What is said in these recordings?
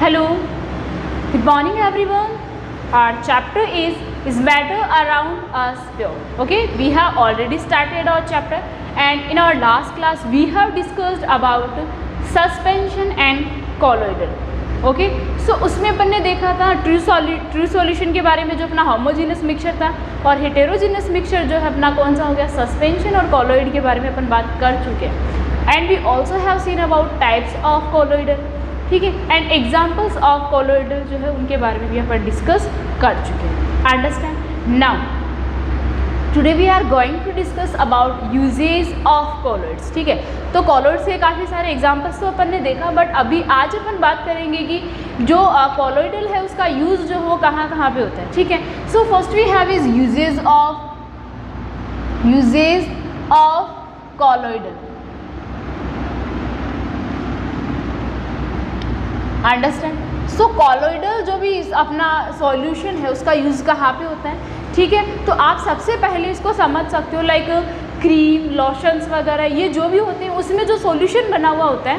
Hello, good morning everyone. Our chapter is matter around us pure. Okay, we have already started our chapter, and in our last class we have discussed about suspension and colloidal. Okay so उसमें अपन ने देखा था true solution के बारे में, जो अपना homogeneous mixture था, और हेटेरोजीनियस मिक्सचर जो है अपना कौन सा हो गया, सस्पेंशन और कॉलोइड के बारे में अपन बात कर चुके हैं. And we also have seen about types of colloidal. ठीक है, एंड एग्जाम्पल्स ऑफ कॉलोइडल जो है उनके बारे में भी अपन डिस्कस कर चुके हैं. Understand. Now today we are going to discuss about usages of colloids. ठीक है, तो कॉलोइड्स के काफ़ी सारे एग्जाम्पल्स तो अपन ने देखा, बट अभी आज अपन बात करेंगे कि जो कॉलोइडल है उसका यूज़ जो वो कहाँ कहाँ पे होता है. ठीक है, so first we have is usages of colloidal. Understand. So colloidal जो भी अपना सॉल्यूशन है उसका यूज़ कहाँ पे होता है. ठीक है, तो आप सबसे पहले इसको समझ सकते हो, लाइक क्रीम, लोशंस वगैरह ये जो भी होते हैं उसमें जो सॉल्यूशन बना हुआ होता है,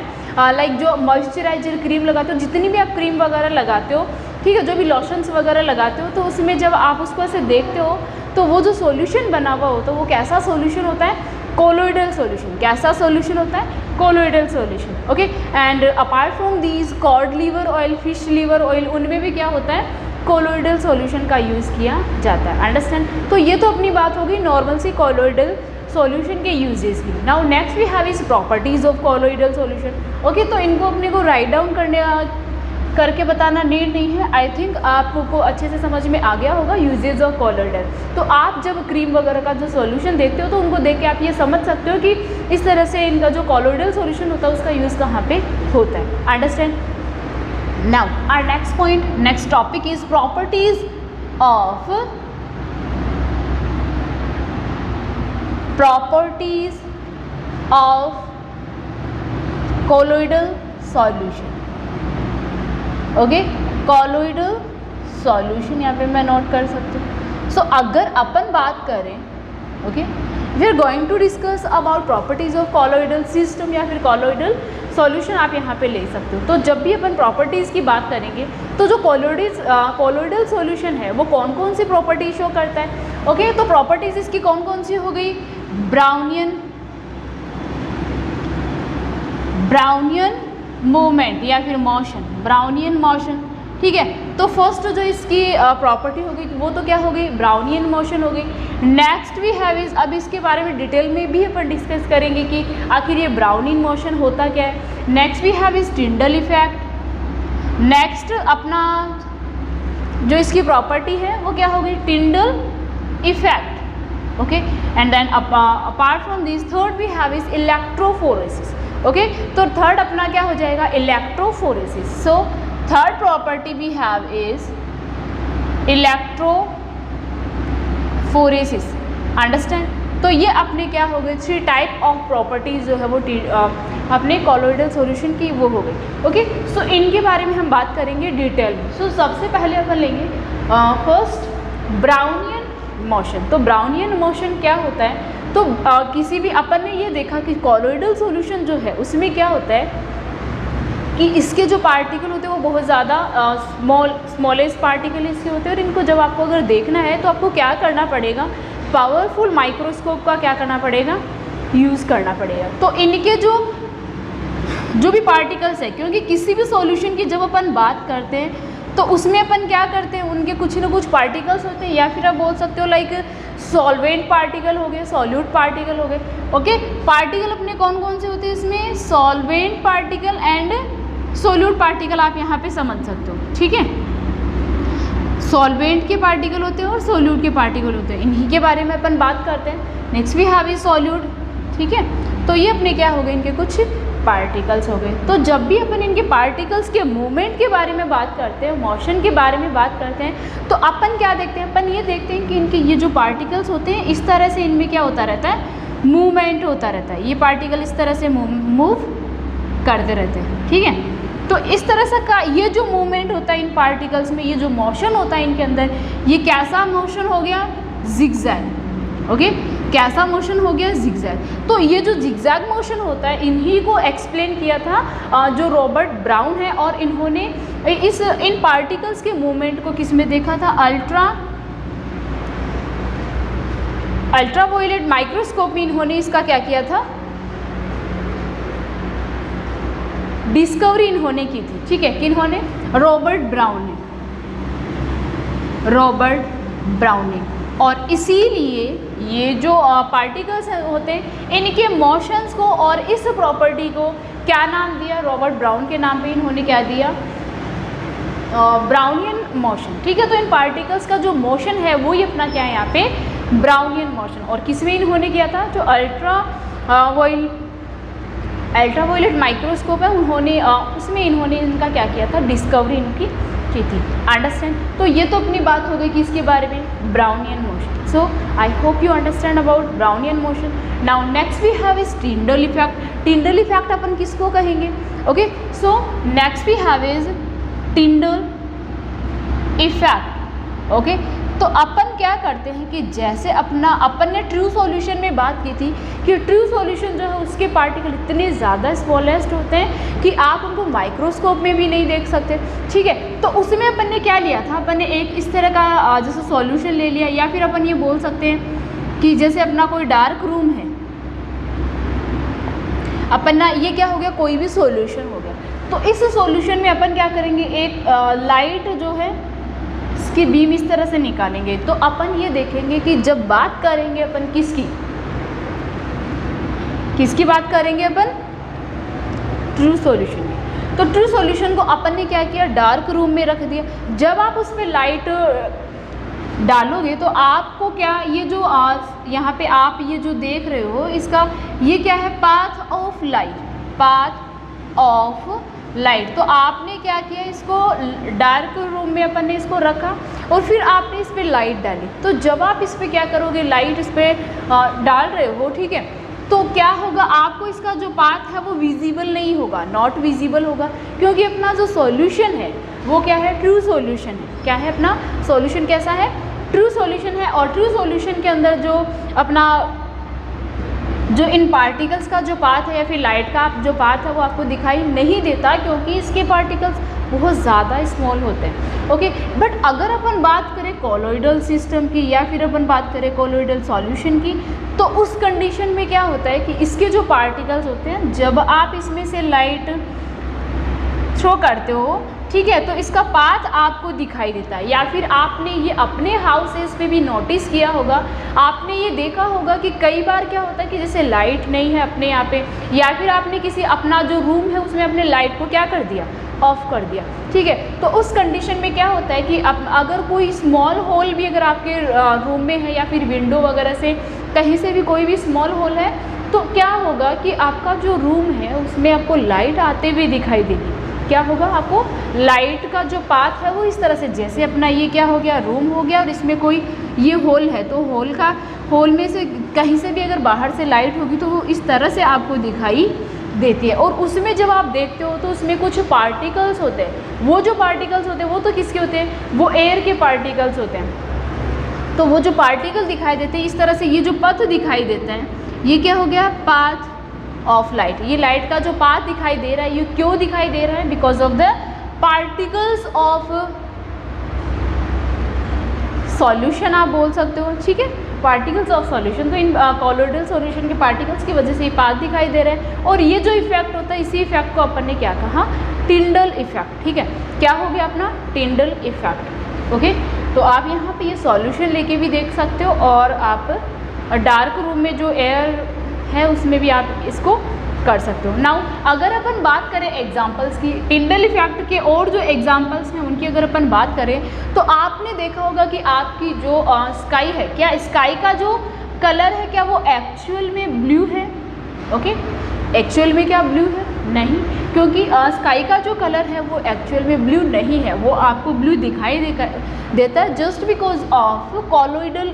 लाइक जो मॉइस्चराइजर क्रीम लगाते हो, जितनी भी आप क्रीम वगैरह लगाते हो, ठीक है, जो भी लोशंस वगैरह लगाते हो, तो उसमें जब आप उसको ऐसे देखते हो तो वो जो सॉल्यूशन बना हुआ होता है वो कैसा सॉल्यूशन होता है, कोलोइडल सॉल्यूशन. कैसा सॉल्यूशन होता है, colloidal solution. Okay, and apart from these cod liver oil, fish liver oil, उनमें भी क्या होता है, कोलोइडल सॉल्यूशन का यूज़ किया जाता है. अंडरस्टैंड. तो ये तो अपनी बात होगी नॉर्मल सी कोलोइडल सॉल्यूशन के यूजेस की. Now next we have is properties of colloidal solution. Okay, तो इनको अपने को राइट डाउन करके बताना नीड नहीं है. आई थिंक आपको अच्छे से समझ में आ गया होगा यूजेज ऑफ कोलोइडल. तो आप जब क्रीम वगैरह का जो सॉल्यूशन देखते हो तो उनको देख के आप ये समझ सकते हो कि इस तरह से इनका जो कोलोइडल सॉल्यूशन होता है उसका यूज़ कहाँ पे होता है. Understand. Now our next point, next topic is properties of colloidal solution. Okay, colloidal solution यहाँ पे मैं नोट कर सकती हूँ. So अगर अपन बात करें, okay, we are going to discuss about properties of colloidal system या फिर colloidal सॉल्यूशन आप यहाँ पे ले सकते हो. तो जब भी अपन प्रॉपर्टीज़ की बात करेंगे तो जो कोलोइडल सॉल्यूशन है वो कौन कौन सी प्रॉपर्टी शो करता है. ओके, तो प्रॉपर्टीज़ इसकी कौन कौन सी हो गई, ब्राउनियन मूवमेंट या फिर मोशन, ब्राउनियन मोशन. ठीक है, तो फर्स्ट जो इसकी प्रॉपर्टी होगी वो तो क्या हो गई, ब्राउनियन मोशन हो गई. नेक्स्ट वी हैव इज, अब इसके बारे में डिटेल में भी अपन डिस्कस करेंगे कि आखिर ये ब्राउनियन मोशन होता क्या है. Next we have is Tyndall effect. Next अपना जो इसकी प्रॉपर्टी है वो क्या हो गई, Tyndall effect. Okay, and then apart from this third we have is electrophoresis. Okay, तो थर्ड अपना क्या हो जाएगा, electrophoresis. So third property we have is electrophoresis. Understand. तो ये अपने क्या हो गए, 3 टाइप ऑफ प्रॉपर्टीज जो है वो अपने कोलोइडल सॉल्यूशन की वो हो गई. ओके, सो इनके बारे में हम बात करेंगे डिटेल में. सो सबसे पहले अपन लेंगे फर्स्ट ब्राउनियन मोशन. तो ब्राउनियन मोशन क्या होता है, तो किसी भी अपन ने ये देखा कि कोलोइडल सॉल्यूशन जो है उसमें क्या होता है कि इसके जो पार्टिकल होते हैं वो बहुत ज़्यादा स्मॉलेस्ट पार्टिकल इसके होते हैं, और इनको जब आपको अगर देखना है तो आपको क्या करना पड़ेगा, पावरफुल माइक्रोस्कोप का क्या करना पड़ेगा, यूज़ करना पड़ेगा. तो इनके जो भी पार्टिकल्स है, क्योंकि किसी भी सॉल्यूशन की जब अपन बात करते हैं तो उसमें अपन क्या करते हैं, उनके कुछ ना कुछ पार्टिकल्स होते हैं, या फिर आप बोल सकते हो लाइक सॉल्वेंट पार्टिकल हो गए, सॉल्यूट पार्टिकल हो गए. ओके, पार्टिकल अपने कौन कौन से होते हैं इसमें, solvent particle and solute particle आप यहाँ पे समझ सकते हो. ठीक है, सॉल्वेंट के पार्टिकल होते हैं और सोल्यूट के पार्टिकल होते हैं, इन्हीं के बारे में अपन बात करते हैं. Next we have is solute. ठीक है, तो ये अपने क्या हो गए, इनके कुछ पार्टिकल्स हो गए. तो जब भी अपन इनके पार्टिकल्स के मूवमेंट के बारे में बात करते हैं, मोशन के बारे में बात करते हैं, तो अपन क्या देखते हैं, अपन ये देखते हैं कि इनके ये जो पार्टिकल्स होते हैं इस तरह से इनमें क्या होता रहता है, मूवमेंट होता रहता है. ये पार्टिकल इस तरह से मूव करते रहते हैं. ठीक है, तो इस तरह से का ये जो मूवमेंट होता है इन पार्टिकल्स में, ये जो मोशन होता है इनके अंदर, ये कैसा मोशन हो गया, जिगजैग. ओके, कैसा मोशन हो गया, जिगजैग। तो ये जो जिगजैग मोशन होता है इन्हीं को एक्सप्लेन किया था जो रॉबर्ट ब्राउन है, और इन्होंने इन पार्टिकल्स के मूवमेंट को किस में देखा था, अल्ट्रावायलेट माइक्रोस्कोप में इन्होंने इसका क्या किया था, डिस्कवरी इन्होंने की थी। ठीक है, किन्होंने, रॉबर्ट ब्राउन ने, रॉबर्ट ब्राउन ने। और इसीलिए ये जो पार्टिकल्स होते हैं इनके मोशंस को और इस प्रॉपर्टी को क्या नाम दिया, रॉबर्ट ब्राउन के नाम पे इन्होंने क्या दिया, ब्राउनियन मोशन। ठीक है, तो इन पार्टिकल्स का जो मोशन है वो ही अपना क्या है यहाँ पे, ब्राउनियन मोशन। और किसमें इन्होंने किया था, जो अल्ट्रावायलेट माइक्रोस्कोप है उन्होंने उसमें इन्होंने इनका क्या किया था, डिस्कवरी इनकी की थी। अंडरस्टैंड। तो ये तो अपनी बात हो गई किसके बारे में, Brownian motion. So I hope you understand about Brownian motion. Now next we have is Tyndall effect. Tyndall effect अपन किसको कहेंगे, okay. So next we have is Tyndall effect, okay. तो अपन क्या करते हैं कि जैसे अपन ने ट्रू सॉल्यूशन में बात की थी कि ट्रू सॉल्यूशन जो है उसके पार्टिकल इतने ज़्यादा स्मॉलेस्ट होते हैं कि आप उनको माइक्रोस्कोप में भी नहीं देख सकते। ठीक है, तो उसमें अपन ने क्या लिया था, अपन ने एक इस तरह का जैसे सॉल्यूशन ले लिया, या फिर अपन ये बोल सकते हैं कि जैसे अपना कोई डार्क रूम है, अपन ना ये क्या हो गया, कोई भी सॉल्यूशन हो गया। तो इस सॉल्यूशन में अपन क्या करेंगे, एक लाइट जो है इसकी बीम इस तरह से निकालेंगे। तो अपन ये देखेंगे कि जब बात करेंगे अपन किसकी बात करेंगे अपन, ट्रू सॉल्यूशन की। तो ट्रू सॉल्यूशन को अपन ने क्या किया, डार्क रूम में रख दिया। जब आप उसमें लाइट डालोगे तो आपको क्या, ये जो यहाँ पे आप ये जो देख रहे हो इसका ये क्या है, path of light, path of light. तो आपने क्या किया, इसको डार्क रूम में अपन ने इसको रखा और फिर आपने इस पर लाइट डाली। तो जब आप इस पर क्या करोगे, लाइट इस पर डाल रहे हो, ठीक है, तो क्या होगा, आपको इसका जो पाथ है वो विजिबल नहीं होगा, नॉट विजिबल होगा, क्योंकि अपना जो सॉल्यूशन है वो क्या है, ट्रू सॉल्यूशन है। क्या है अपना सॉल्यूशन, कैसा है, ट्रू सॉल्यूशन है। और ट्रू सॉल्यूशन के अंदर जो अपना जो इन पार्टिकल्स का जो पाथ है या फिर लाइट का जो पाथ है वो आपको दिखाई नहीं देता, क्योंकि इसके पार्टिकल्स बहुत ज़्यादा स्मॉल होते हैं, ओके। बट अगर अपन बात करें कॉलोइडल सिस्टम की या फिर अपन बात करें कॉलोइडल सॉल्यूशन की, तो उस कंडीशन में क्या होता है कि इसके जो पार्टिकल्स होते हैं, जब आप इसमें से लाइट थ्रो करते हो, ठीक है, तो इसका पाथ आपको दिखाई देता है। या फिर आपने ये अपने हाउसेस पे भी नोटिस किया होगा, आपने ये देखा होगा कि कई बार क्या होता है कि जैसे लाइट नहीं है अपने यहाँ पे, या फिर आपने किसी अपना जो रूम है उसमें अपने लाइट को क्या कर दिया, ऑफ कर दिया, ठीक है। तो उस कंडीशन में क्या होता है कि अगर कोई स्मॉल होल भी अगर आपके रूम में है या फिर विंडो वगैरह से कहीं से भी कोई भी स्मॉल होल है, तो क्या होगा कि आपका जो रूम है उसमें आपको लाइट आते हुए दिखाई देगी। क्या होगा, आपको लाइट का जो पाथ है वो इस तरह से, जैसे अपना ये क्या हो गया, रूम हो गया, और इसमें कोई ये होल है, तो होल में से कहीं से भी अगर बाहर से लाइट होगी तो वो इस तरह से आपको दिखाई देती है। और उसमें जब आप देखते हो तो उसमें कुछ पार्टिकल्स होते हैं, वो जो पार्टिकल्स होते हैं वो तो किसके होते हैं, वो एयर के पार्टिकल्स होते हैं। तो वो जो पार्टिकल दिखाई देते हैं इस तरह से, ये जो पथ दिखाई देते हैं, ये क्या हो गया, पाथ ऑफ लाइट। ये लाइट का जो पाथ दिखाई दे रहा है, ये क्यों दिखाई दे रहा है, because of the particles of solution आप बोल सकते हो, ठीक है, पार्टिकल्स ऑफ सॉल्यूशन। तो इन कॉलोइडल सॉल्यूशन के पार्टिकल्स की वजह से ये पाथ दिखाई दे रहे हैं। और ये जो इफेक्ट होता है, इसी इफेक्ट को अपन ने क्या कहा, टिंडल इफेक्ट, ठीक है। क्या हो गया अपना, टिंडल इफेक्ट, ओके। तो आप यहाँ पे ये सॉल्यूशन लेके भी देख सकते हो, और आप डार्क रूम में जो एयर है उसमें भी आप इसको कर सकते हो। नाउ अगर अपन बात करें एग्जांपल्स की, टिंडल इफेक्ट के और जो एग्जांपल्स हैं उनकी अगर अपन बात करें, तो आपने देखा होगा कि आपकी जो स्काई है, क्या स्काई का जो कलर है क्या वो एक्चुअल में ब्लू है, ओके। एक्चुअल में क्या ब्लू है, नहीं, क्योंकि स्काई का जो कलर है वो एक्चुअल में ब्लू नहीं है, वो आपको ब्लू दिखाई देता है just because of colloidal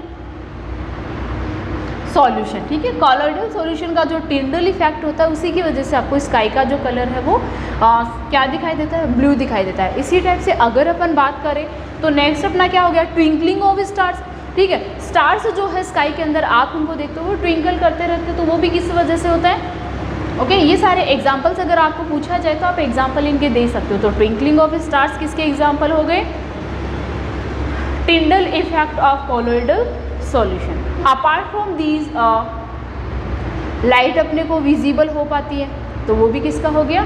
solution, ठीक है। कॉलोइडल सॉल्यूशन का जो टिंडल इफेक्ट होता है उसी की वजह से आपको स्काई का जो कलर है वो क्या दिखाई देता है, ब्लू दिखाई देता है। इसी टाइप से अगर अपन बात करें तो नेक्स्ट अपना क्या हो गया, ट्विंकलिंग ऑफ स्टार्स, ठीक है। स्टार्स जो है स्काई के अंदर आप उनको देखते हो वो ट्विंकल करते रहते हैं, तो वो भी किस वजह से होता है? ओके, ये सारे एग्जाम्पल्स अगर आपको पूछा जाए तो आप एग्जाम्पल इनके दे सकते हो। तो ट्विंकलिंग ऑफ स्टार्स किसके एग्जाम्पल हो गए? Tyndall effect of colloidal solution. Apart from these light अपने को विजिबल हो पाती है, तो वो भी किसका हो गया?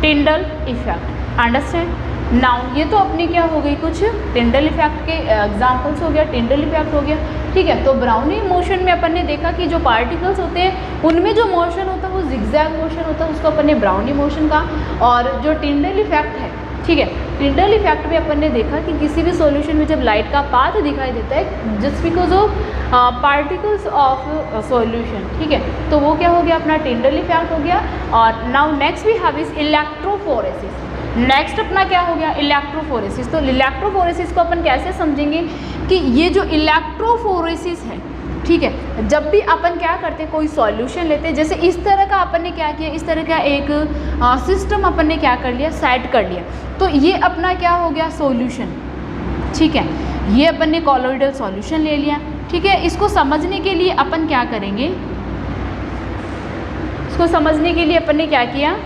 Tyndall effect. अंडरस्टैंड? नाउ ये तो अपनी क्या हो गई, कुछ टिंडल इफेक्ट के एग्जाम्पल्स हो गया, टिंडल इफेक्ट हो गया, ठीक है। तो ब्राउनी मोशन में अपन ने देखा कि जो पार्टिकल्स होते हैं उनमें जो मोशन होता है वो जिगजैग मोशन होता है, उसको अपन ने ब्राउनी मोशन कहा। और जो टिंडल इफेक्ट है, ठीक है, टिंडल इफेक्ट में अपन ने देखा कि किसी भी सॉल्यूशन में जब लाइट का पाथ दिखाई देता है just because of particles of solution, ठीक है, तो वो क्या हो गया? अपना टिंडल इफेक्ट हो गया। और now next we have is electrophoresis. Next अपना क्या हो गया? इलेक्ट्रोफोरेसिस। तो इलेक्ट्रोफोरेसिस को अपन कैसे समझेंगे कि ये जो इलेक्ट्रोफोरेसिस है, ठीक है, जब भी अपन क्या करते हैं, कोई सॉल्यूशन लेते हैं, जैसे इस तरह का अपन ने क्या किया, इस तरह का एक सिस्टम अपन ने क्या कर लिया, सेट कर लिया, तो ये अपना क्या हो गया? सॉल्यूशन, ठीक है, ये अपन ने कोलोइडल सॉल्यूशन ले लिया, ठीक है। इसको समझने के लिए अपन क्या करेंगे, इसको समझने के लिए अपन ने क्या किया,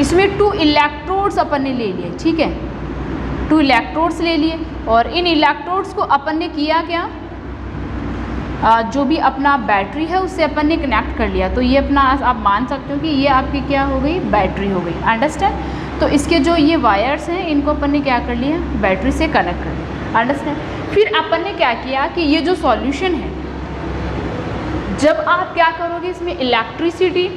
इसमें 2 इलेक्ट्रोड्स अपन ने ले लिए, ठीक है, 2 इलेक्ट्रोड्स ले लिए, और इन इलेक्ट्रोड्स को अपन ने किया क्या, जो भी अपना बैटरी है उससे अपन ने कनेक्ट कर लिया। तो ये अपना आप मान सकते हो कि ये आपकी क्या हो गई? बैटरी हो गई। अंडरस्टैंड? तो इसके जो ये वायर्स हैं इनको अपन ने क्या कर लिया? बैटरी से कनेक्ट कर लिया। अंडरस्टैंड? फिर अपन ने क्या किया कि ये जो सॉल्यूशन है, जब आप क्या करोगे, इसमें इलेक्ट्रिसिटी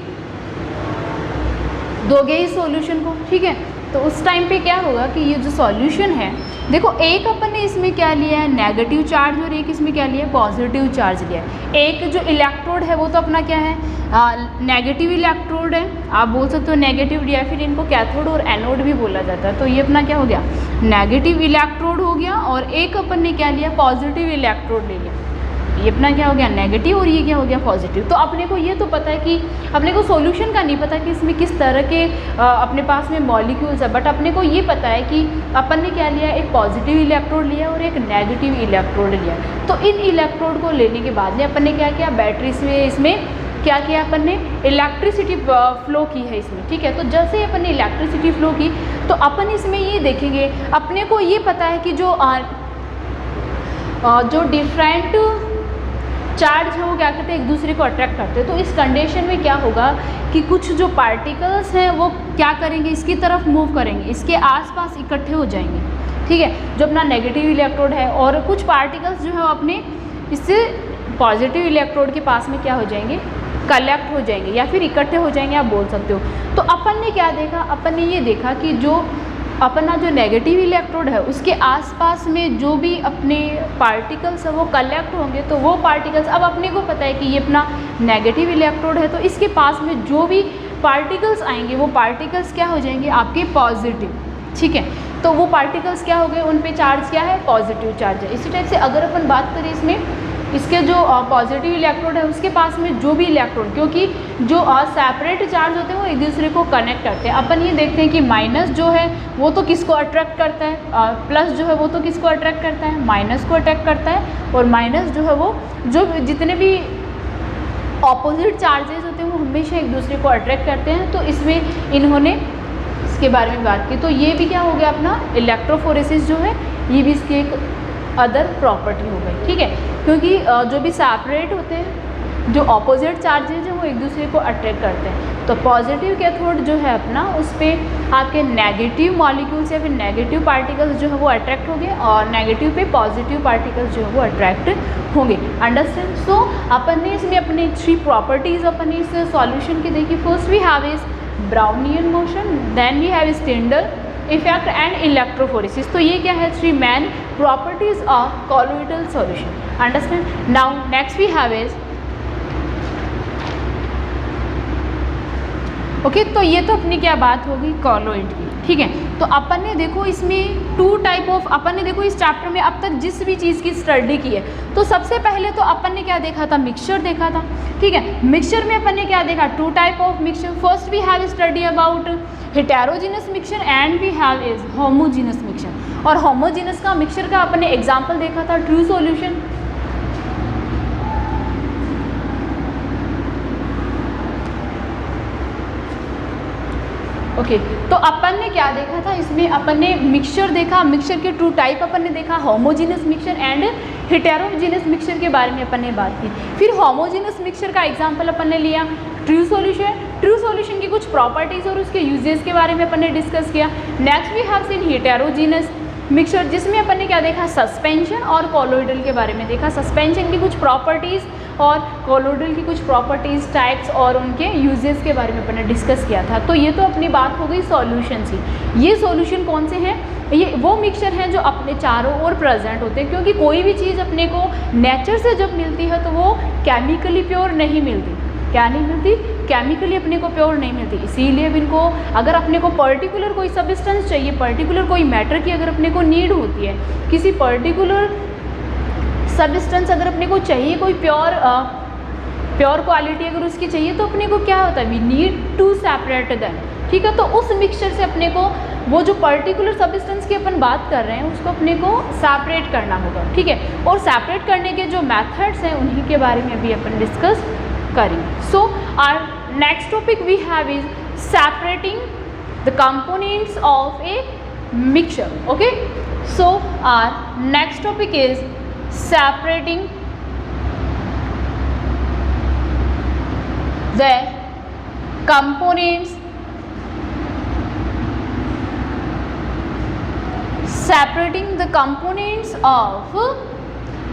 दोगे इस सॉल्यूशन को, ठीक है, तो उस टाइम पे क्या होगा कि ये जो सॉल्यूशन है, देखो एक अपन ने इसमें क्या लिया है? नेगेटिव चार्ज, और एक इसमें क्या लिया है? पॉजिटिव चार्ज लिया है। एक जो इलेक्ट्रोड है वो तो अपना क्या है? नेगेटिव इलेक्ट्रोड है, आप बोल सकते हो नेगेटिव, या फिर इनको कैथोड और एनोड भी बोला जाता है। तो ये अपना क्या हो गया? नेगेटिव इलेक्ट्रोड हो गया, और एक अपन ने क्या लिया? पॉजिटिव इलेक्ट्रोड ले लिया। ये अपना क्या हो गया? नेगेटिव, और ये क्या हो गया? पॉजिटिव। तो अपने को ये तो पता है कि अपने को सॉल्यूशन का नहीं पता कि इसमें किस तरह के अपने पास में मॉलिक्यूल्स है, बट अपने को ये पता है कि अपन ने क्या लिया? एक पॉजिटिव इलेक्ट्रोड लिया और एक नेगेटिव इलेक्ट्रोड लिया। तो इन इलेक्ट्रोड को लेने के बाद में अपन ने क्या किया? बैटरी से इसमें क्या किया अपन ने? इलेक्ट्रिसिटी फ्लो की है इसमें, ठीक है। तो जैसे अपन ने इलेक्ट्रिसिटी फ्लो की तो अपन इसमें ये देखेंगे, अपने को ये पता है कि जो डिफरेंट चार्ज है वो क्या करते हैं? एक दूसरे को अट्रैक्ट करते हैं। तो इस कंडीशन में क्या होगा कि कुछ जो पार्टिकल्स हैं वो क्या करेंगे? इसकी तरफ मूव करेंगे, इसके आसपास इकट्ठे हो जाएंगे, ठीक है, जो अपना नेगेटिव इलेक्ट्रोड है, और कुछ पार्टिकल्स जो है अपने इससे पॉजिटिव इलेक्ट्रोड के पास में क्या हो जाएंगे? कलेक्ट हो जाएंगे, या फिर इकट्ठे हो जाएंगे, आप बोल सकते हो। तो अपन ने क्या देखा? अपन ने ये देखा कि जो अपना जो नेगेटिव इलेक्ट्रोड है उसके आसपास में जो भी अपने पार्टिकल्स है वो कलेक्ट होंगे, तो वो पार्टिकल्स, अब अपने को पता है कि ये अपना नेगेटिव इलेक्ट्रोड है, तो इसके पास में जो भी पार्टिकल्स आएंगे वो पार्टिकल्स क्या हो जाएंगे? आपके पॉजिटिव, ठीक है। तो वो पार्टिकल्स क्या हो गए? उन पे चार्ज क्या है? पॉजिटिव चार्ज है। इसी टाइप से अगर अपन बात करें इसमें, इसके जो पॉजिटिव इलेक्ट्रोड है उसके पास में जो भी इलेक्ट्रोड, क्योंकि जो सेपरेट चार्ज होते हैं वो एक दूसरे को कनेक्ट करते हैं। अपन ये देखते हैं कि माइनस जो है वो तो किसको अट्रैक्ट करता है, प्लस जो है वो तो किसको अट्रैक्ट करता है? माइनस को अट्रैक्ट करता है। और माइनस जो है वो जो जितने भी ऑपोजिट चार्जेस होते हैं वो हमेशा एक दूसरे को अट्रैक्ट करते हैं। तो इसमें इन्होंने इसके बारे में बात की। तो ये भी क्या हो गया? अपना इलेक्ट्रोफोरेसिस जो है ये भी इसकी एक अदर प्रॉपर्टी हो गई, ठीक है, क्योंकि जो भी सेपरेट होते हैं, जो ऑपोजिट चार्जेज हैं वो एक दूसरे को अट्रैक्ट करते हैं। तो पॉजिटिव कैथोड जो है अपना, उस पर आपके नेगेटिव मॉलिक्यूल्स या फिर नेगेटिव पार्टिकल्स जो है वो अट्रैक्ट होंगे, और नेगेटिव पे पॉजिटिव पार्टिकल्स जो है वो अट्रैक्ट होंगे। अंडरस्टैंड? सो अपन ने इसमें अपने 3 प्रॉपर्टीज़ अपन ने इस सॉल्यूशन की देखी। First we have is Brownian motion, then we have is Tyndall effect and electrophoresis. तो ये क्या है? 3 main properties of colloidal solution. Understand? Now next we have is okay, तो ये तो अपनी क्या बात होगी कॉलोइड की, ठीक है। तो अपन ने देखो इसमें टू टाइप ऑफ, अपन ने देखो इस चैप्टर में अब तक जिस भी चीज़ की स्टडी की है, तो सबसे पहले तो अपन ने क्या देखा था, मिक्सचर देखा था, ठीक है। मिक्सचर में अपन ने क्या देखा, two type of mixture. First we have study about heterogeneous mixture and we have is homogeneous mixture. और होमोजीनस का मिक्सचर का अपन ने एग्जाम्पल देखा था ट्रू सॉल्यूशन। ओके, तो अपन ने क्या देखा था इसमें, अपन ने मिक्सचर देखा, मिक्सचर के टू टाइप अपन ने देखा, homogeneous mixture and heterogeneous mixture के बारे में अपन ने बात की। फिर होमोजीनस मिक्सचर का एग्जांपल अपन ने लिया ट्रू सॉल्यूशन, ट्रू सॉल्यूशन की कुछ प्रॉपर्टीज और उसके यूजेस के बारे में अपन ने डिस्कस किया। Next we have seen heterogeneous mixture, जिसमें अपन ने क्या देखा, सस्पेंशन और कॉलोइडल के बारे में देखा, सस्पेंशन की कुछ प्रॉपर्टीज़ और कॉलोइडल की कुछ प्रॉपर्टीज़, टाइप्स और उनके यूजेस के बारे में अपन ने डिस्कस किया था। तो ये तो अपनी बात हो गई सॉल्यूशन की। ये सॉल्यूशन कौन से हैं, ये वो मिक्सचर हैं जो अपने चारों ओर प्रेजेंट होते हैं, क्योंकि कोई भी चीज़ अपने को नेचर से जब मिलती है तो वो केमिकली प्योर नहीं मिलती। क्या नहीं मिलती, केमिकली अपने को प्योर नहीं मिलती। इसीलिए अब इनको, अगर अपने को पर्टिकुलर कोई सब्सटेंस चाहिए, पर्टिकुलर कोई मैटर की अगर अपने को नीड होती है, किसी पर्टिकुलर सब्सटेंस अगर अपने को चाहिए, कोई प्योर क्वालिटी अगर उसकी चाहिए, तो अपने को क्या होता है, we need to separate them, ठीक है। तो उस मिक्सचर से अपने को वो जो पर्टिकुलर सब्सटेंस की अपन बात कर रहे हैं उसको अपने को सेपरेट करना होगा, ठीक है। और सेपरेट करने के जो मेथड्स हैं उन्हीं के बारे में भी अपन डिस्कस करेंगे। So our next topic we have is separating the components of a mixture. Okay, so our next topic is separating the components, separating the components of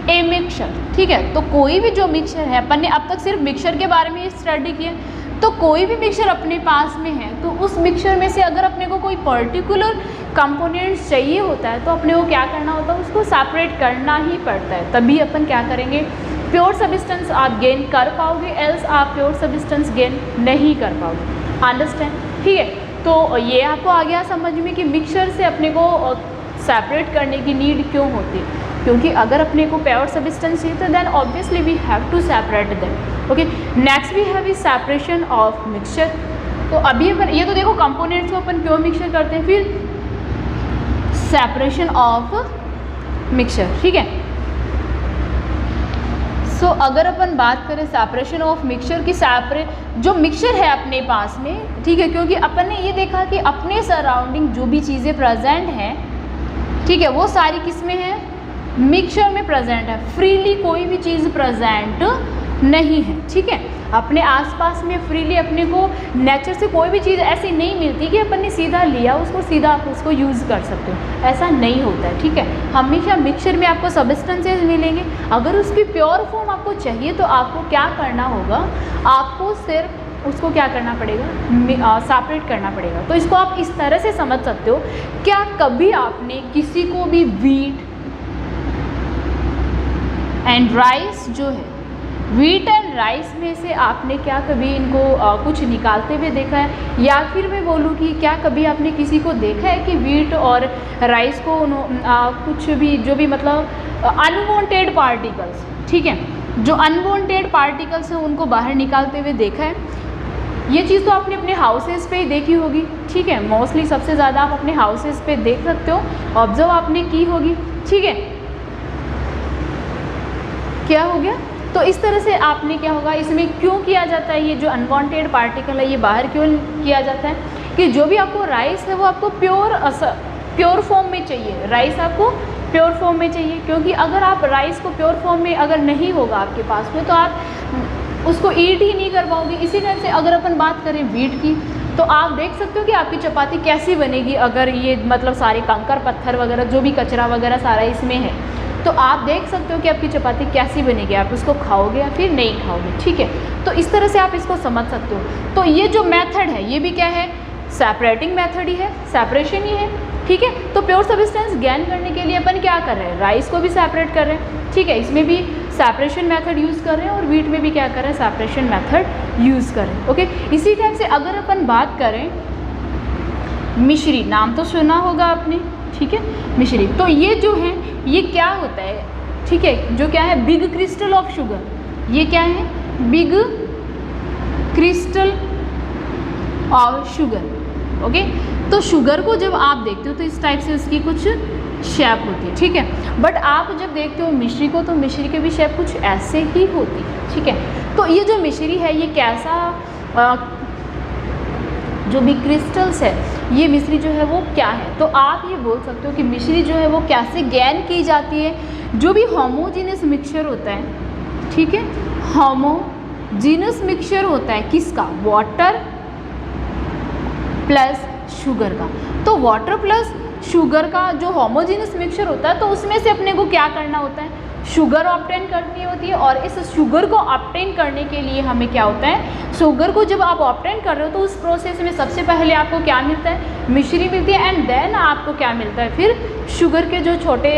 a mixture, ठीक है। तो कोई भी जो मिक्सचर है, अपन ने अब तक सिर्फ मिक्सचर के बारे में स्टडी किया, तो कोई भी मिक्सचर अपने पास में है तो उस मिक्सचर में से अगर अपने को कोई पर्टिकुलर कंपोनेंट्स चाहिए होता है तो अपने को क्या करना होता है, उसको सेपरेट करना ही पड़ता है। तभी अपन क्या करेंगे, प्योर सब्सटेंस आप गेन कर पाओगे, एल्स आप प्योर सब्सटेंस गेन नहीं कर पाओगे। अंडरस्टैंड, ठीक है। तो ये आपको आ गया समझ में कि मिक्सचर से अपने को सेपरेट करने की नीड क्यों होती है, क्योंकि अगर अपने को प्योर सब्सटेंस चाहिए तो then obviously we have to separate them. Okay, next we have is separation of mixture. तो अभी अपन ये तो देखो कंपोनेंट्स को अपन प्योर मिक्सचर करते हैं, फिर सेपरेशन ऑफ मिक्सचर, ठीक है। सो अगर अपन बात करें सेपरेशन ऑफ मिक्सचर की, जो मिक्सचर है अपने पास में, ठीक है, क्योंकि अपन ने ये देखा कि अपने सराउंडिंग जो भी चीज़ें प्रेजेंट हैं, ठीक है, वो सारी किस में है, मिक्सचर में प्रेजेंट है। फ्रीली कोई भी चीज़ प्रेजेंट नहीं है, ठीक है। अपने आसपास में फ्रीली अपने को नेचर से कोई भी चीज़ ऐसी नहीं मिलती कि अपन ने सीधा लिया उसको, सीधा आप उसको यूज़ कर सकते हो, ऐसा नहीं होता है, ठीक है। हमेशा मिक्सचर में आपको सब्सटेंसेस मिलेंगे। अगर उसकी प्योर फॉर्म आपको चाहिए तो आपको क्या करना होगा, आपको सिर्फ उसको क्या करना पड़ेगा, सेपरेट करना पड़ेगा। तो इसको आप इस तरह से समझ सकते हो, क्या कभी आपने किसी को भी व्हीट एंड राइस जो है, व्हीट एंड राइस में से आपने क्या कभी इनको कुछ निकालते हुए देखा है, या फिर मैं बोलूँ कि क्या कभी आपने किसी को देखा है कि व्हीट और राइस को कुछ भी जो भी मतलब अनवांटेड पार्टिकल्स, ठीक है, जो अनवांटेड पार्टिकल्स हैं उनको बाहर निकालते हुए देखा है? ये चीज़ तो आपने अपने हाउसेस पे ही देखी होगी, ठीक है। मोस्टली सबसे ज़्यादा आप अपने हाउसेस पे देख सकते हो, ऑब्जर्व आपने की होगी, ठीक है। क्या हो गया, तो इस तरह से आपने क्या होगा, इसमें क्यों किया जाता है, ये जो अनवांटेड पार्टिकल है ये बाहर क्यों किया जाता है, कि जो भी आपको राइस है वो आपको प्योर फॉर्म में चाहिए, राइस आपको प्योर फॉर्म में चाहिए, क्योंकि अगर आप राइस को प्योर फॉर्म में अगर नहीं होगा आपके पास में तो आप उसको ईट ही नहीं कर पाओगे। इसी तरह से अगर अपन बात करें व्हीट की, तो आप देख सकते हो कि आपकी चपाती कैसी बनेगी अगर ये मतलब सारे कंकर पत्थर वगैरह जो भी कचरा वगैरह सारा इसमें है, तो आप देख सकते हो कि आपकी चपाती कैसी बनेगी, आप उसको खाओगे या फिर नहीं खाओगे, ठीक है। तो इस तरह से आप इसको समझ सकते हो। तो ये जो मेथड है ये भी क्या है, सेपरेटिंग मेथड ही है, सेपरेशन ही है, ठीक है। तो प्योर सब्सटेंस गेन करने के लिए अपन क्या कर रहे हैं, राइस को भी सेपरेट कर रहे हैं, ठीक है। इसमें भी सेपरेशन मेथड यूज़ कर रहे हैं और वीट में भी क्या कर रहे हैं, सेपरेशन मेथड यूज़ कर रहे हैं। ओके, इसी टाइप से अगर अपन बात करें मिश्री, नाम तो सुना होगा आपने, ठीक है, मिश्री। तो ये जो है ये क्या होता है, ठीक है, जो क्या है, बिग क्रिस्टल ऑफ शुगर। ये क्या है, big crystal of sugar. Okay, तो शुगर को जब आप देखते हो तो इस टाइप से उसकी कुछ शेप होती है, ठीक है। बट आप जब देखते हो मिश्री को तो मिश्री की भी शेप कुछ ऐसे ही होती है, ठीक है। तो ये जो मिश्री है ये कैसा, जो भी क्रिस्टल्स है ये मिश्री जो है वो क्या है, तो आप ये बोल सकते हो कि मिश्री जो है वो कैसे गैन की जाती है। जो भी होमोजीनियस मिक्सचर होता है, ठीक है, होमोजीनियस मिक्सचर होता है किसका, वाटर प्लस शुगर का। तो वाटर प्लस शुगर का जो होमोजीनियस मिक्सचर होता है तो उसमें से अपने को क्या करना होता है, शुगर ऑब्टेन करनी होती है। और इस शुगर को ऑब्टेन करने के लिए हमें क्या होता है, शुगर को जब आप ऑब्टेन कर रहे हो तो उस प्रोसेस में सबसे पहले आपको क्या मिलता है, मिश्री मिलती है, एंड देन आपको क्या मिलता है, फिर शुगर के जो छोटे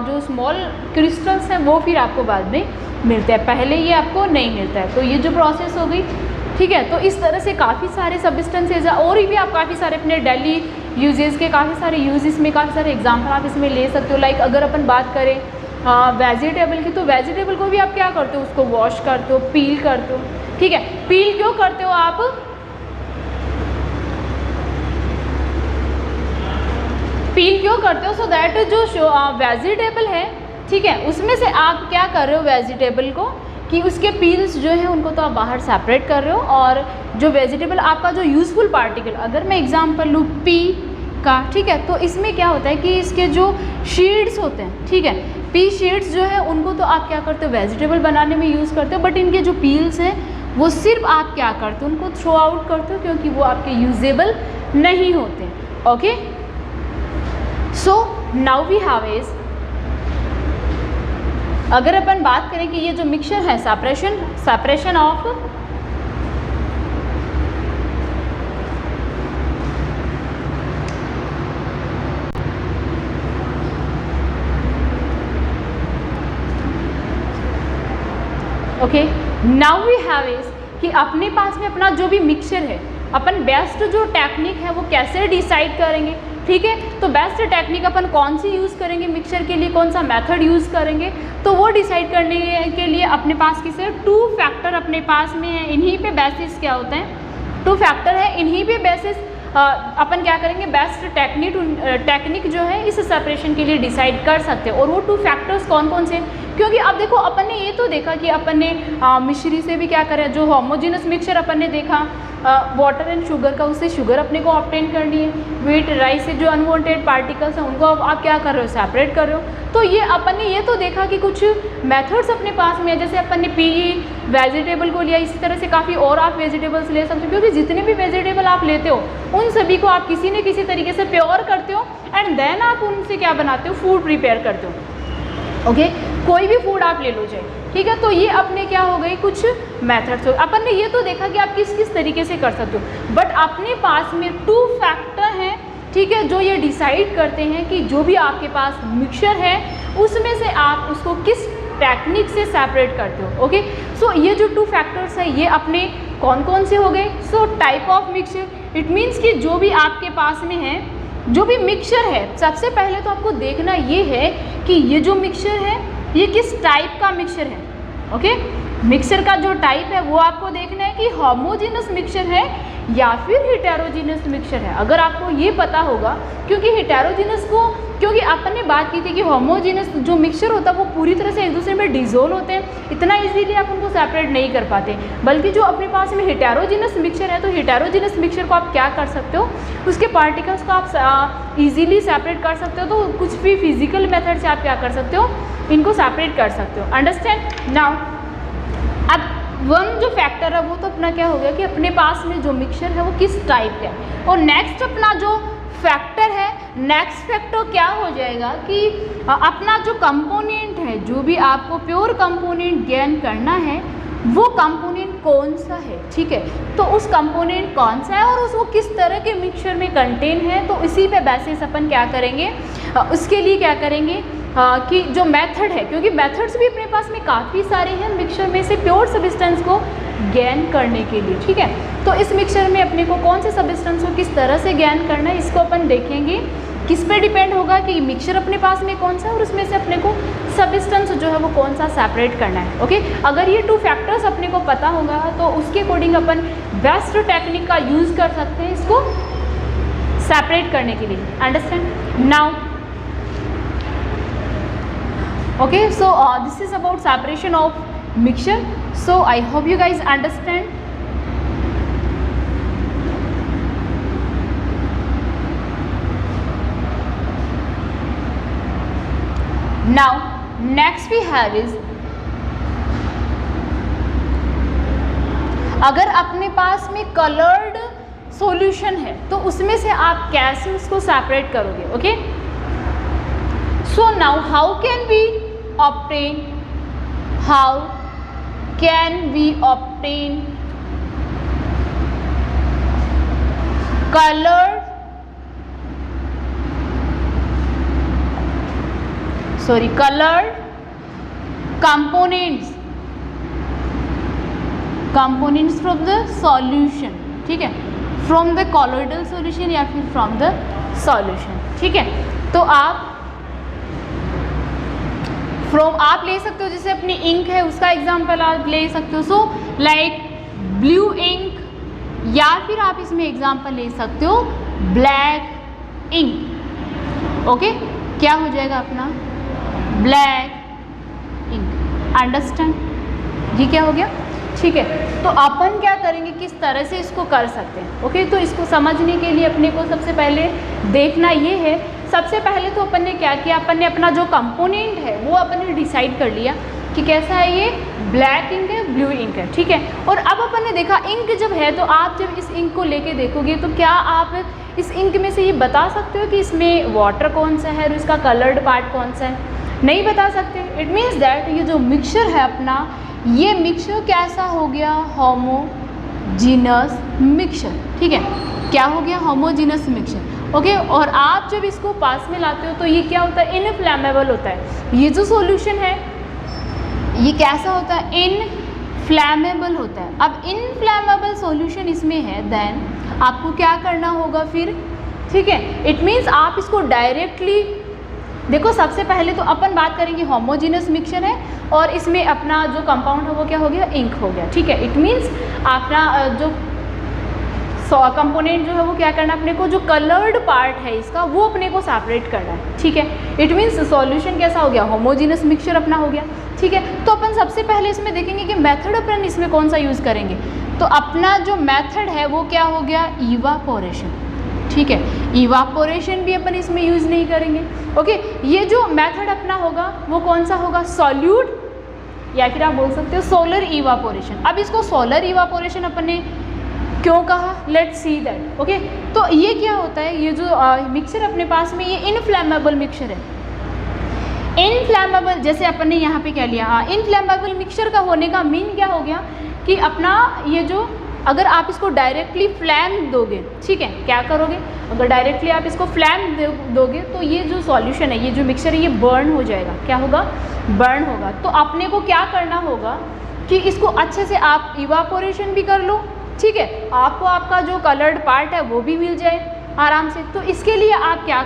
जो स्मॉल क्रिस्टल्स हैं वो फिर आपको बाद में मिलते हैं, पहले ये आपको नहीं मिलता है। तो ये जो प्रोसेस हो गई, ठीक है। तो इस तरह से काफ़ी सारे सब्सटेंसेज है और भी आप काफ़ी सारे अपने डेली यूजेस के काफ़ी सारे यूजेस में काफ़ी सारे एग्जाम्पल आप इसमें ले सकते हो। लाइक अगर अपन बात करें वेजिटेबल की, तो वेजिटेबल को भी आप क्या करते हो, उसको वॉश करते हो, पील करते हो, ठीक है। पील क्यों करते हो आप, पील क्यों करते हो, सो दैट जो वेजिटेबल है, ठीक है, उसमें से आप क्या कर रहे हो वेजिटेबल को कि उसके पील्स जो है उनको तो आप बाहर सेपरेट कर रहे हो, और जो वेजिटेबल आपका जो यूज़फुल पार्टिकल, अगर मैं एग्जांपल लूँ पी का, ठीक है, तो इसमें क्या होता है कि इसके जो शीड्स होते हैं, ठीक है, पी शीड्स जो है उनको तो आप क्या करते हो वेजिटेबल बनाने में यूज़ करते हो, बट इनके जो पील्स हैं वो सिर्फ आप क्या करते हो, उनको थ्रो आउट करते हो क्योंकि वो आपके यूजेबल नहीं होते। Okay, so now we have is, अगर अपन बात करें कि ये जो मिक्सचर है separation of okay, now we have is कि अपने पास में अपना जो भी मिक्सचर है, अपन बेस्ट जो टेक्निक है वो कैसे डिसाइड करेंगे, ठीक है। तो बेस्ट टेक्निक अपन कौन सी यूज़ करेंगे मिक्सचर के लिए, कौन सा मेथड यूज़ करेंगे, तो वो डिसाइड करने के लिए अपने पास किसे 2 फैक्टर अपने पास में है। इन्हीं पे बेसिस क्या होते हैं, 2 फैक्टर है, इन्हीं पे बेसिस अपन क्या करेंगे, बेस्ट टेक्निक जो है इस सेपरेशन के लिए डिसाइड कर सकते हैं। और वो 2 फैक्टर्स कौन कौन से, क्योंकि अब देखो अपन ने ये तो देखा कि अपन ने मिश्री से भी क्या करें, जो होमोजेनस मिक्सचर अपन ने देखा वाटर एंड शुगर का, उससे शुगर अपने को ऑब्टेन करनी है। व्हीट राइस से जो अनवांटेड पार्टिकल्स हैं उनको आप क्या कर रहे हो, सेपरेट कर रहे हो। तो ये अपन ने ये तो देखा कि कुछ मेथड्स अपने पास में है, जैसे अपन ने पी वेजिटेबल को लिया, इसी तरह से काफ़ी और आप वेजिटेबल्स ले सकते हो, क्योंकि जितने भी वेजिटेबल आप लेते हो उन सभी को आप किसी न किसी तरीके से प्योर करते हो एंड देन आप उनसे क्या बनाते हो, फूड प्रिपेयर करते हो। ओके, कोई भी फूड आप ले लो चाहे, ठीक है। तो ये अपने क्या हो गई, कुछ मेथड्स हो। अपन ने ये तो देखा कि आप किस किस तरीके से कर सकते हो, बट अपने पास में 2 फैक्टर हैं, ठीक है, जो ये डिसाइड करते हैं कि जो भी आपके पास मिक्सचर है उसमें से आप उसको किस टेक्निक से सेपरेट करते हो। ओके, सो ये जो 2 फैक्टर्स हैं ये अपने कौन कौन से हो गए, so type of mixture, it means कि जो भी आपके पास में है, जो भी मिक्सचर है, सबसे पहले तो आपको देखना ये है कि ये जो मिक्सचर है ये किस टाइप का मिक्सचर है। ओके, मिक्सचर का जो टाइप है वो आपको देखना है कि होमोजेनस मिक्सचर है या फिर हेटेरोजेनस मिक्सचर है। अगर आपको ये पता होगा, क्योंकि हेटेरोजेनस को, क्योंकि अपन ने बात की थी कि होमोजेनस जो मिक्सचर होता है वो पूरी तरह से एक दूसरे में डिजोल्व होते हैं, इतना इजीली आप उनको सेपरेट नहीं कर पाते, बल्कि जो अपने पास में हेटेरोजेनस मिक्सचर है, तो हेटेरोजेनस मिक्सचर को आप क्या कर सकते हो, उसके पार्टिकल्स को आप ईजिली सेपरेट कर सकते हो। तो कुछ भी फिजिकल मेथड से आप क्या कर सकते हो, इनको सेपरेट कर सकते हो। Understand now. अब 1 जो फैक्टर है वो तो अपना क्या हो गया कि अपने पास में जो मिक्सचर है वो किस टाइप का है। और नेक्स्ट अपना जो फैक्टर है, नेक्स्ट फैक्टर क्या हो जाएगा कि अपना जो कंपोनेंट है, जो भी आपको प्योर कंपोनेंट गेन करना है वो कंपोनेंट कौन सा है, ठीक है। तो उस कंपोनेंट कौन सा है और उसको किस तरह के मिक्सचर में कंटेन है, तो इसी पे बेसिस अपन क्या करेंगे, उसके लिए क्या करेंगे, कि जो मेथड है, क्योंकि मेथड्स भी अपने पास में काफ़ी सारे हैं मिक्सचर में से प्योर सब्सटेंस को गेन करने के लिए, ठीक है। तो इस मिक्सचर में अपने को कौन से सब्सटेंस को किस तरह से गेन करना है, इसको अपन देखेंगे। किस पे डिपेंड होगा कि मिक्सचर अपने पास में कौन सा है और उसमें से अपने को सब्सटेंस जो है वो कौन सा सेपरेट करना है, ओके। अगर ये 2 फैक्टर्स अपने को पता होगा तो उसके अकॉर्डिंग अपन बेस्ट टेक्निक का यूज़ कर सकते हैं इसको सेपरेट करने के लिए। Understand now? Okay, so this is about separation of mixture. So I hope you guys understand. Now next we have is, अगर अपने पास में कलर्ड सॉल्यूशन है तो उसमें से आप कैसे उसको सेपरेट करोगे, okay. So now how can we obtain colored components from the solution, ठीक है, from the colloidal solution या फिर from the solution, ठीक है। तो आप ले सकते हो, जैसे अपनी इंक है उसका एग्जांपल आप ले सकते हो, सो लाइक ब्लू इंक, या फिर आप इसमें एग्जांपल ले सकते हो ब्लैक इंक, ओके। क्या हो जाएगा अपना ब्लैक इंक, अंडरस्टैंड? ये क्या हो गया, ठीक है। तो अपन क्या करेंगे, किस तरह से इसको कर सकते हैं, ओके। तो इसको समझने के लिए अपने को सबसे पहले देखना ये है, सबसे पहले तो अपन ने क्या किया, अपन ने अपना जो कंपोनेंट है वो अपन ने डिसाइड कर लिया कि कैसा है, ये ब्लैक इंक है, ब्लू इंक है, ठीक है। और अब अपन ने देखा इंक जब है, तो आप जब इस इंक को लेके देखोगे तो क्या आप इस इंक में से ये बता सकते हो कि इसमें वाटर कौन सा है और इसका कलर्ड पार्ट कौन सा है? नहीं बता सकते। इट मीन्स दैट ये जो मिक्सचर है अपना, ये मिक्सचर कैसा हो गया, होमोजीनस मिक्सचर, ठीक है। क्या हो गया, होमोजीनस मिक्सचर, ओके। और आप जब इसको पास में लाते हो तो ये क्या होता है, इनफ्लैमेबल होता है। ये जो सॉल्यूशन है ये कैसा होता है, इनफ्लैमेबल होता है। अब इनफ्लैमेबल सॉल्यूशन इसमें है, देन आपको क्या करना होगा फिर, ठीक है। इट मीन्स आप इसको डायरेक्टली देखो, सबसे पहले तो अपन बात करेंगे होमोजीनस मिक्सचर है और इसमें अपना जो कंपाउंड है वो क्या हो गया, इंक हो गया, ठीक है। इट मीन्स अपना जो कंपोनेंट जो है वो क्या करना है, अपने को जो कलर्ड पार्ट है इसका वो अपने को सेपरेट करना है, ठीक है। इट मीन्स सॉल्यूशन कैसा हो गया, होमोजीनस मिक्सचर अपना हो गया, ठीक है। तो अपन सबसे पहले इसमें देखेंगे कि मेथड अपन इसमें कौन सा यूज़ करेंगे। तो अपना जो मेथड है वो क्या हो गया, इवापोरेशन, ठीक है। इवापोरेशन भी अपन इसमें यूज़ नहीं करेंगे, ओके। ये जो मेथड अपना होगा वो कौन सा होगा, सॉल्यूट, या फिर आप बोल सकते हो सोलर इवापोरेशन। अब इसको सोलर इवापोरेशन अपन ने क्यों कहा, लेट्स सी दैट, ओके। तो ये क्या होता है, ये जो मिक्सचर अपने पास में ये इनफ्लैमेबल मिक्सचर है। इनफ्लैमेबल जैसे अपन ने यहाँ पे क्या लिया, इनफ्लैमेबल मिक्सचर का होने का मीन क्या हो गया कि अपना ये जो, अगर आप इसको डायरेक्टली फ्लैम दोगे, ठीक है, क्या करोगे, अगर डायरेक्टली आप इसको फ्लैम दोगे तो ये जो सॉल्यूशन है, ये जो मिक्सचर है, ये बर्न हो जाएगा। क्या होगा, बर्न होगा। तो अपने को क्या करना होगा कि इसको अच्छे से आप इवापोरेशन भी कर लो, ठीक है, आपको आपका जो कलर्ड पार्ट है वो भी मिल जाए आराम से। तो इसके लिए आप क्या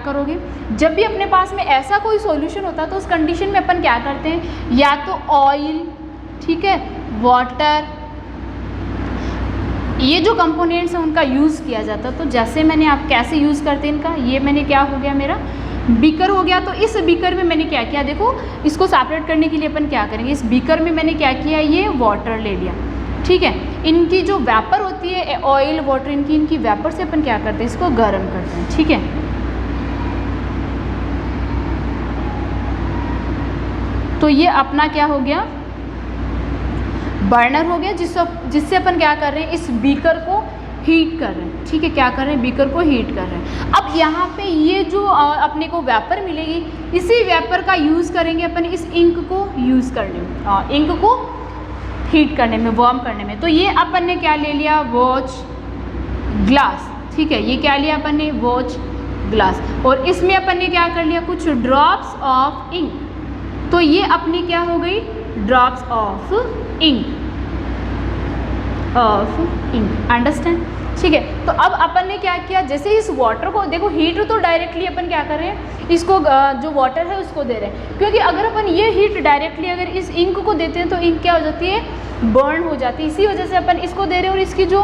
करोगे, जब भी अपने पास में ऐसा कोई सॉल्यूशन होता है तो उस कंडीशन में अपन क्या करते हैं, या तो ऑयल, ठीक है, वाटर, ये जो कंपोनेंट्स हैं उनका यूज़ किया जाता है। तो जैसे मैंने, आप कैसे यूज़ करते हैं इनका, ये मैंने क्या हो गया, मेरा बीकर हो गया। तो इस बीकर में मैंने क्या किया, देखो इसको सेपरेट करने के लिए अपन क्या करेंगे, इस बीकर में मैंने क्या किया, ये वाटर ले लिया, ठीक है। इनकी जो वेपर होती है, ऑयल वाटर, इनकी वेपर से अपन क्या करते हैं, इसको गर्म करते हैं, ठीक है। तो ये अपना क्या हो गया, बर्नर हो गया, जिससे अपन क्या कर रहे हैं, इस बीकर को हीट कर रहे हैं, ठीक है। क्या कर रहे हैं, बीकर को हीट कर रहे हैं। अब यहाँ पे ये जो अपने को वेपर मिलेगी, इसी वेपर का यूज़ करेंगे अपन इस इंक को यूज़ करने में, इंक को हीट करने में, वार्म करने में। तो ये अपन ने क्या ले लिया, वॉच ग्लास, ठीक है। ये क्या लिया अपन ने, वॉच ग्लास, और इसमें अपन ने क्या कर लिया, कुछ ड्रॉप्स ऑफ इंक, तो ये अपनी क्या हो गई, ड्रॉप्स ऑफ इंक, अंडरस्टैंड, ठीक है। तो अब अपन ने क्या किया, जैसे इस वाटर को देखो, हीट तो डायरेक्टली अपन क्या कर रहे हैं, इसको जो वाटर है उसको दे रहे हैं, क्योंकि अगर अपन ये हीट डायरेक्टली अगर इस इंक को देते हैं तो इंक क्या हो जाती है, बर्न हो जाती है। इसी वजह से अपन इसको दे रहे हैं, और इसकी जो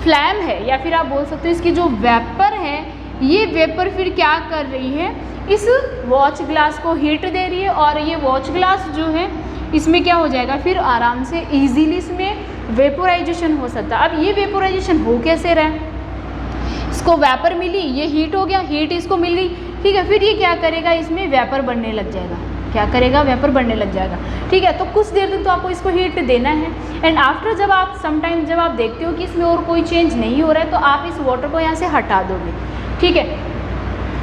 फ्लैम है, या फिर आप बोल सकते हो इसकी जो वेपर है, ये वेपर फिर क्या कर रही है, इस वॉच ग्लास को हीट दे रही है, और ये वॉच ग्लास जो है इसमें क्या हो जाएगा, फिर आराम से ईजीली इसमें वेपोराइजेशन हो सकता है। अब ये वेपोराइजेशन हो कैसे रहा है, इसको वेपर मिली, ये हीट हो गया, हीट इसको मिल गई, ठीक है, फिर ये क्या करेगा, इसमें वेपर बनने लग जाएगा, क्या करेगा, वेपर बनने लग जाएगा, ठीक है। तो कुछ देर तक तो आपको इसको हीट देना है, एंड आफ्टर जब आप समटाइम जब आप देखते हो कि इसमें और कोई चेंज नहीं हो रहा है, तो आप इस वाटर को यहाँ से हटा दोगे, ठीक है,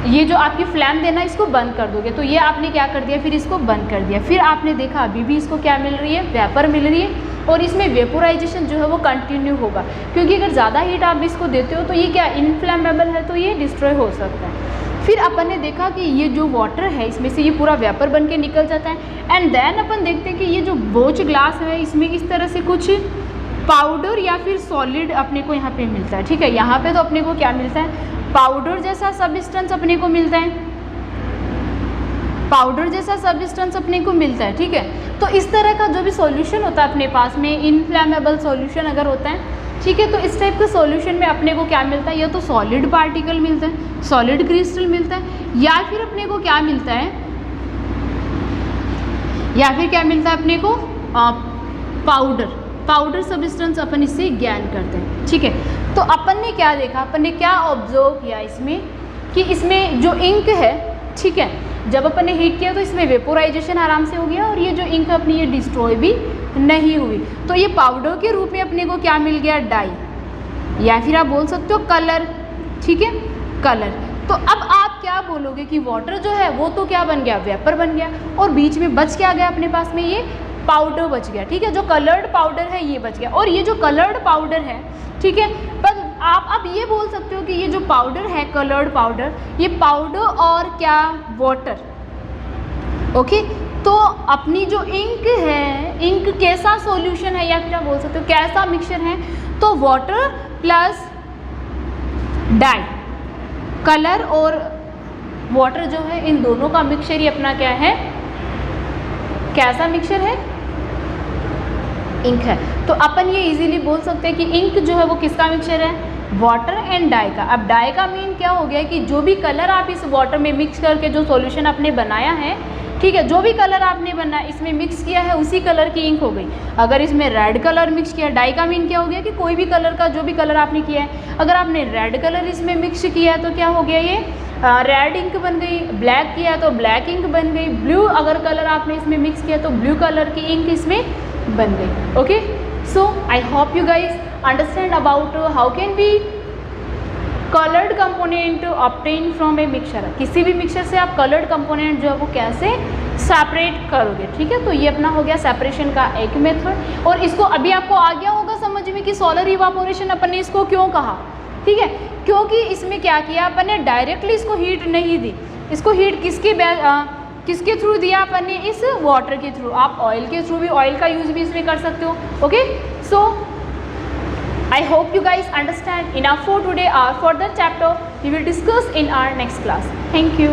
ये जो आपकी फ्लैम देना इसको बंद कर दोगे। तो ये आपने क्या कर दिया, फिर इसको बंद कर दिया, फिर आपने देखा अभी भी इसको क्या मिल रही है, वेपर मिल रही है, और इसमें वेपोराइजेशन जो है वो कंटिन्यू होगा, क्योंकि अगर ज़्यादा हीट आप इसको देते हो तो ये क्या इनफ्लेमेबल है, तो ये डिस्ट्रॉय हो सकता है। फिर अपन ने देखा कि ये जो वाटर है इसमें से ये पूरा वेपर बन के निकल जाता है, एंड देन अपन देखते हैं कि ये जो वॉच ग्लास है इसमें इस तरह से कुछ पाउडर या फिर सॉलिड अपने को यहाँ पे मिलता है, ठीक है। यहाँ पे तो अपने को क्या मिलता है, पाउडर जैसा सब्सटेंस अपने को मिलता है, पाउडर जैसा सब्सटेंस अपने को मिलता है, ठीक है। तो इस तरह का जो भी सॉल्यूशन होता है अपने पास में, इनफ्लेमेबल सॉल्यूशन अगर होता है, ठीक है, तो इस टाइप के सॉल्यूशन में अपने को क्या मिलता है, या तो सॉलिड पार्टिकल मिलता है, सॉलिड क्रिस्टल मिलता है, या फिर अपने को क्या मिलता है, या फिर क्या मिलता है अपने को, पाउडर सब्सटेंस अपन इससे ज्ञान करते हैं, ठीक है। तो अपन ने क्या देखा, अपन ने क्या ऑब्जर्व किया इसमें, कि इसमें जो इंक है, ठीक है, जब अपन ने हीट किया तो इसमें वेपोराइजेशन आराम से हो गया, और ये जो इंक अपनी ये डिस्ट्रॉय भी नहीं हुई, तो ये पाउडर के रूप में अपने को क्या मिल गया, डाई, या फिर आप बोल सकते हो कलर, ठीक है, कलर। तो अब आप क्या बोलोगे कि वाटर जो है वो तो क्या बन गया, वेपर बन गया, और बीच में बच क्या गया अपने पास में, ये पाउडर बच गया, ठीक है, जो कलर्ड पाउडर है ये बच गया, और ये जो कलर्ड पाउडर है, ठीक है, पर आप अब ये बोल सकते हो कि ये जो पाउडर है, कलर्ड पाउडर, ये पाउडर और क्या, वाटर, ओके। तो अपनी जो इंक है, इंक कैसा सॉल्यूशन है, या फिर आप बोल सकते हो कैसा मिक्सचर है, तो वाटर प्लस डाई, कलर और वाटर जो है, इन दोनों का मिक्सचर ही अपना क्या है, कैसा मिक्सचर है, इंक है। तो अपन ये इजीली बोल सकते हैं कि इंक जो है वो किसका मिक्सचर है, वाटर एंड डाई का। अब डाई का मीन क्या हो गया कि जो भी कलर आप इस वाटर में मिक्स करके जो सॉल्यूशन आपने बनाया है, ठीक है, जो भी कलर आपने बना इसमें मिक्स किया है उसी कलर की इंक हो गई। अगर इसमें रेड कलर मिक्स किया, डाई का मीन क्या हो गया कि कोई भी कलर का जो भी कलर आपने किया है, अगर आपने रेड कलर इसमें मिक्स किया है तो क्या हो गया, ये रेड इंक बन गई, ब्लैक किया है तो ब्लैक इंक बन गई, ब्लू अगर कलर आपने इसमें मिक्स किया तो ब्लू कलर की इंक इसमें बन गई, okay. So I hope you guys understand about how can be coloured component obtain from a mixture. किसी भी मिक्सचर से आप कलर्ड कंपोनेंट जो है वो कैसे सेपरेट करोगे, ठीक है। तो ये अपना हो गया सेपरेशन का एक मेथड, और इसको अभी आपको आ गया होगा समझ में कि सोलर इवापोरेशन अपन ने इसको क्यों कहा, ठीक है, क्योंकि इसमें क्या किया अपन ने, डायरेक्टली इसको हीट नहीं दी, इसको हीट किसके थ्रू दिया अपन ने, इस वाटर के थ्रू। आप ऑयल के थ्रू भी, ऑयल का यूज़ भी इसमें कर सकते हो, okay. So I hope you guys understand enough for today or for the chapter. We will discuss in our next class. Thank you.